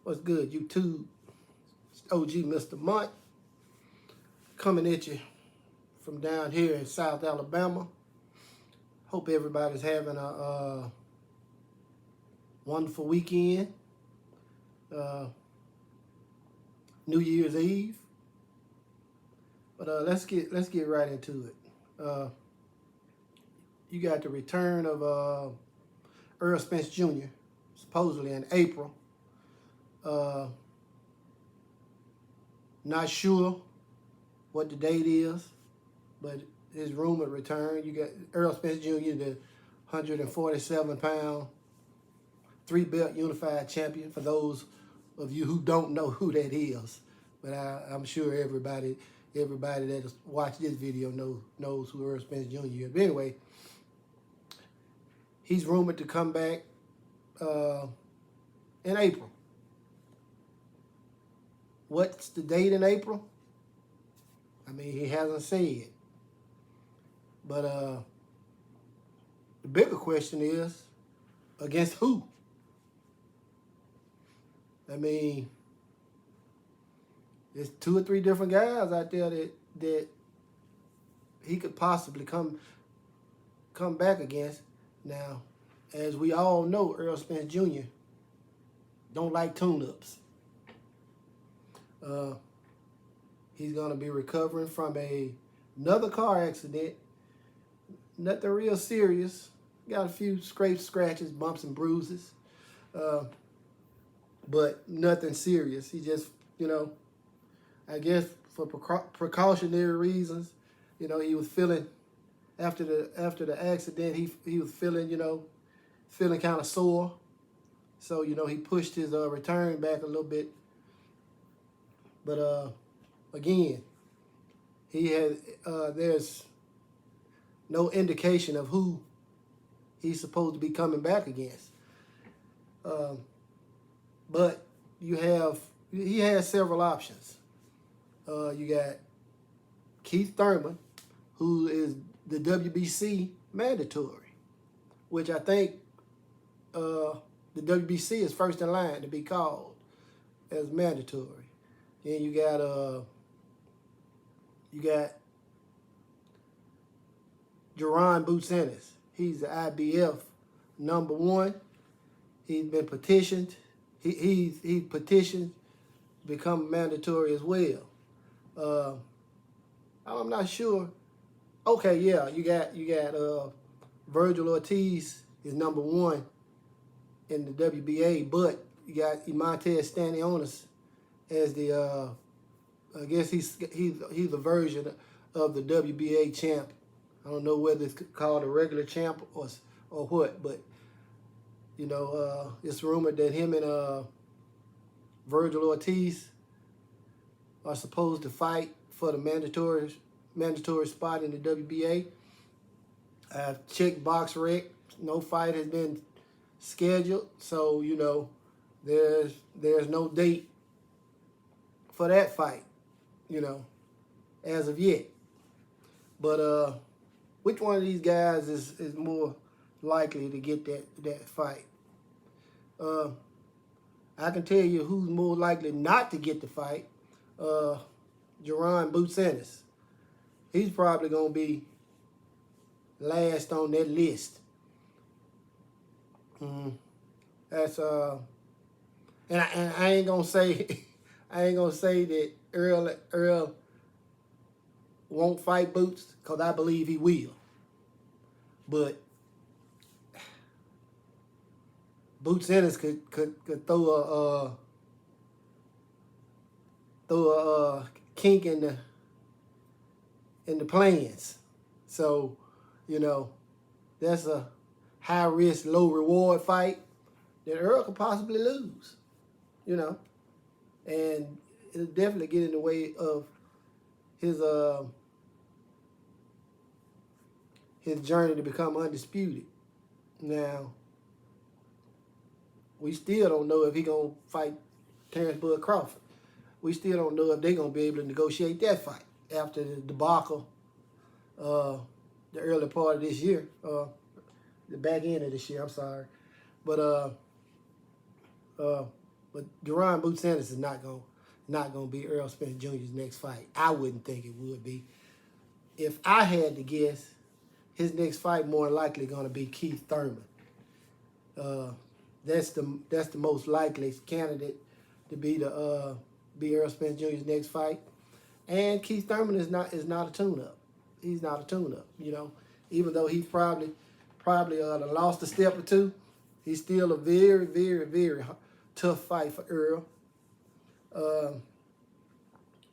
What's good, YouTube? It's OG Mr. Mont coming at you from down here in South Alabama. Hope everybody's having a wonderful weekend. New Year's Eve. But let's get right into it. You got the return of Errol Spence Jr. supposedly in April. Not sure what the date is, but his rumored return. You got Errol Spence Jr., the 147-pound, 3-belt unified champion, for those of you who don't know who that is. But I'm sure everybody that has watched this video knows who Errol Spence Jr. is. But anyway, he's rumored to come back in April. What's the date in April? I mean, he hasn't said. But the bigger question is, against who? I mean, there's 2 or 3 different guys out there that he could possibly come back against. Now, as we all know, Errol Spence Jr. don't like tune-ups. He's going to be recovering from another car accident. Nothing real serious. Got a few scrapes, scratches, bumps, and bruises. But nothing serious. He just, I guess for precautionary reasons, he was feeling, after the accident, he was feeling, feeling kind of sore. So, he pushed his return back a little bit. But again, there's no indication of who he's supposed to be coming back against. But he has several options. You got Keith Thurman, who is the WBC mandatory, which I think the WBC is first in line to be called as mandatory. Then you got Jerron Boots Ennis. He's the IBF #1. He's been petitioned. He petitioned to become mandatory as well. I'm not sure. Okay, yeah, you got Virgil Ortiz is #1 in the WBA, but you got Montez Stanionis as the I guess he's a version of the WBA champ. I don't know whether it's called a regular champ or what, but it's rumored that him and Virgil Ortiz are supposed to fight for the mandatory spot in the WBA. I've checked BoxRec. No fight has been scheduled, so there's no date for that fight, as of yet. But which one of these guys is more likely to get that fight? I can tell you who's more likely not to get the fight. Jerron Boots Ennis. He's probably gonna be last on that list. That's and I ain't gonna say that Errol won't fight Boots, because I believe he will. But Boots Ennis could throw a kink in the plans. So, that's a high risk, low reward fight that Errol could possibly lose. And it'll definitely get in the way of his journey to become undisputed. Now, we still don't know if he's going to fight Terrence Bud Crawford. We still don't know if they're going to be able to negotiate that fight after the debacle the early part of this year, the back end of this year, I'm sorry. But But Jerron Boots Sanders is not gonna be Errol Spence Jr.'s next fight. I wouldn't think it would be. If I had to guess, his next fight more likely gonna be Keith Thurman. That's the most likely candidate to be Errol Spence Jr.'s next fight. And Keith Thurman is not a tune-up. He's not a tune-up. You know, even though he's probably lost a step or two, he's still a very, very, very tough fight for Errol.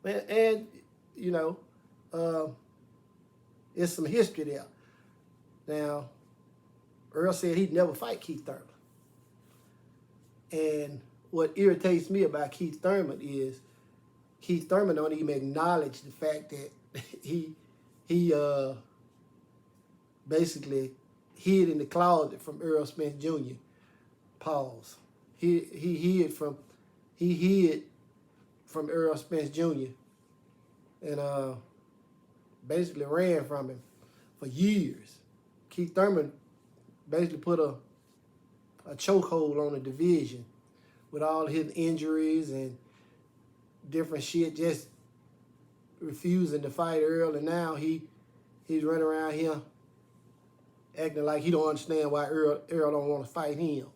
And you know, there's some history there. Now, Errol said he'd never fight Keith Thurman. And what irritates me about Keith Thurman is Keith Thurman don't even acknowledge the fact that he basically hid in the closet from Errol Spence Jr. Pause. He hid from Errol Spence Jr. and basically ran from him for years. Keith Thurman basically put a chokehold on the division with all his injuries and different shit, just refusing to fight Errol, and now he's running around here acting like he don't understand why Errol don't want to fight him.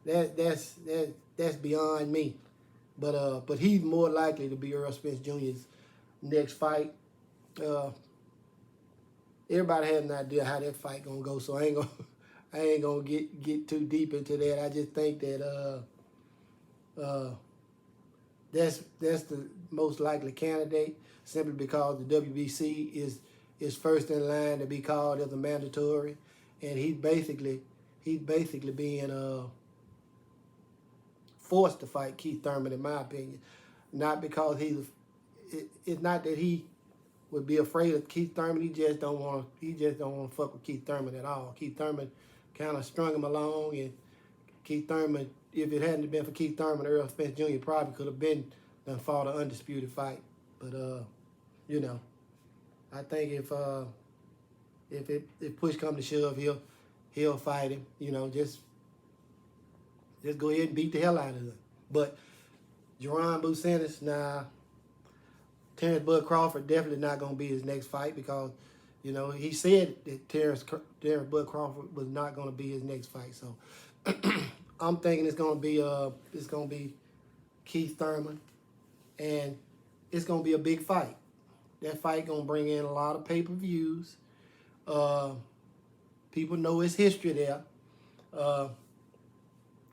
That's beyond me. But he's more likely to be Errol Spence Jr.'s next fight. Everybody has an idea how that fight gonna go, so I ain't gonna get too deep into that. I just think that that's the most likely candidate, simply because the WBC is first in line to be called as a mandatory, and he's basically being forced to fight Keith Thurman, in my opinion. Not because it's not that he would be afraid of Keith Thurman. He just don't want to fuck with Keith Thurman at all. Keith Thurman kind of strung him along, and Keith Thurman, if it hadn't been for Keith Thurman, Errol Spence Jr. probably could have been done fought an undisputed fight. But you know, I think if push comes to shove, he'll fight him. You know, just go ahead and beat the hell out of him. But Jerron Boots Sanders, nah. Terrence Bud Crawford definitely not going to be his next fight, because, you know, he said that Terrence Bud Crawford was not going to be his next fight. So I'm thinking it's going to be Keith Thurman, and it's going to be a big fight. That fight going to bring in a lot of pay-per-views. People know his history there.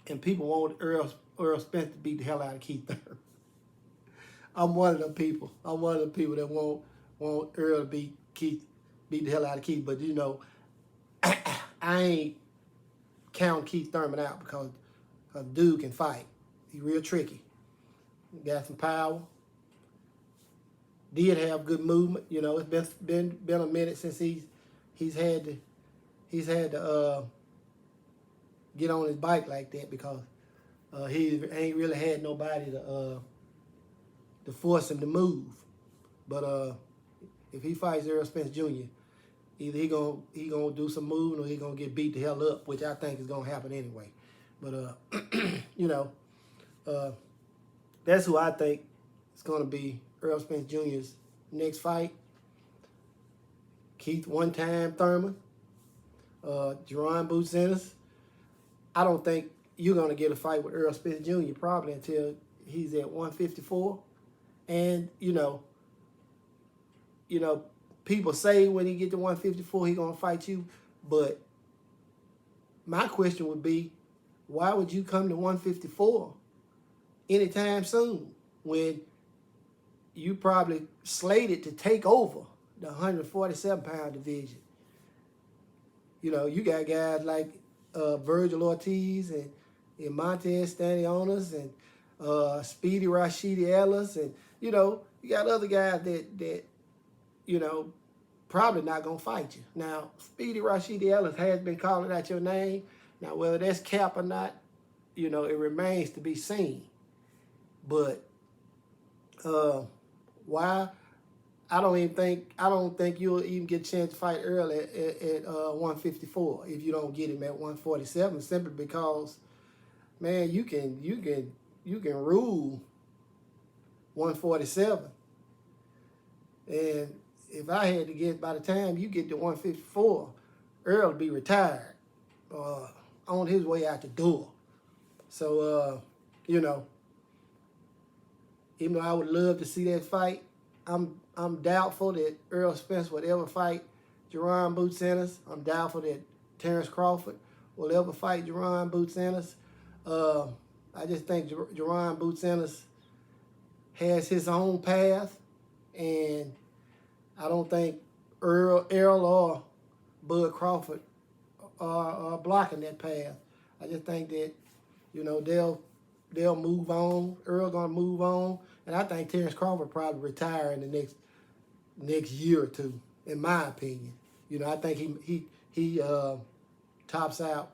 And people want Errol Spence to beat the hell out of Keith Thurman. I'm one of them people. I'm one of the people that want Errol to beat the hell out of Keith. But, you know, I ain't counting Keith Thurman out, because a dude can fight. He's real tricky. He got some power. Did have good movement. You know, it's been a minute since he's had to get on his bike like that, because he ain't really had nobody to force him to move. But if he fights Errol Spence Jr., either he gonna do some moving, or he gonna get beat the hell up, which I think is gonna happen anyway. But you know, that's who I think is gonna be Errol Spence Jr.'s next fight. Keith one-time Thurman, Jerron Boots Sanders. I don't think you're gonna get a fight with Errol Spence Jr. probably until he's at 154. And, you know, people say when he get to 154, he going to fight you. But my question would be, why would you come to 154 anytime soon when you probably slated to take over the 147-pound division? You know, you got guys like Virgil Ortiz and Montez Stanionis and Speedy Rashidi Ellis, and, you know, you got other guys that you know, probably not going to fight you. Now, Speedy Rashidi Ellis has been calling out your name. Now, whether that's cap or not, you know, it remains to be seen. But why? I don't think you'll even get a chance to fight Errol at 154 if you don't get him at 147, simply because, man, you can can rule 147. And if I had to get, by the time you get to 154, Errol will be retired, on his way out the door. So, you know, even though I would love to see that fight, I'm doubtful that Errol Spence would ever fight Jerron Boots Ennis. I'm doubtful that Terrence Crawford will ever fight Jerron Boots Ennis. I just think Jerron Boots Ennis has his own path, and I don't think Errol or Bud Crawford are blocking that path. I just think that, you know, they'll move on. Errol gonna move on, and I think Terrence Crawford probably retire in the next year or two, in my opinion. You know, I think he tops out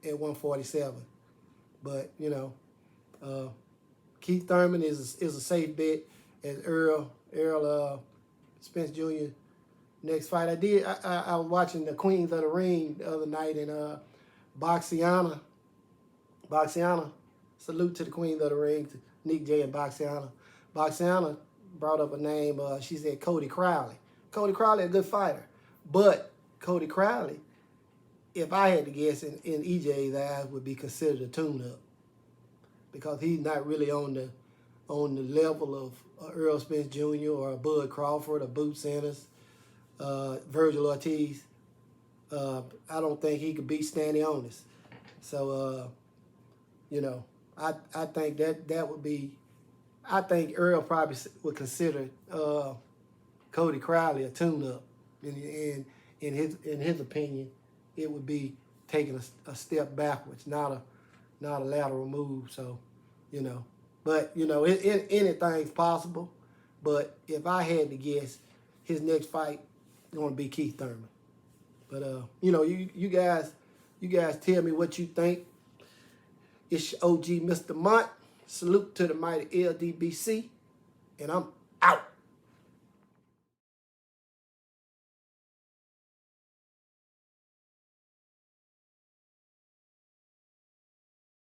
at 147. But, you know, Keith Thurman is a safe bet as Errol Spence Jr. next fight. I was watching the Queens of the Ring the other night, and Boxiana, salute to the Queens of the Ring, to Nick J and Boxiana. Boxiana brought up a name, she said Cody Crowley. Cody Crowley, a good fighter. But Cody Crowley, if I had to guess, in EJ's eyes, would be considered a tune-up, because he's not really on the level of Errol Spence Jr. or Bud Crawford or Boots Ennis, Virgil Ortiz. I don't think he could beat Stanley Onis. So, you know, I think that would be. I think Errol probably would consider Cody Crowley a tune-up. In his opinion, it would be taking a step backwards, not a lateral move. So, you know, but, you know, anything's possible. But if I had to guess, his next fight is going to be Keith Thurman. But you know, you guys tell me what you think. It's your OG Mr. Mont. Salute to the mighty LDBC, and I'm out.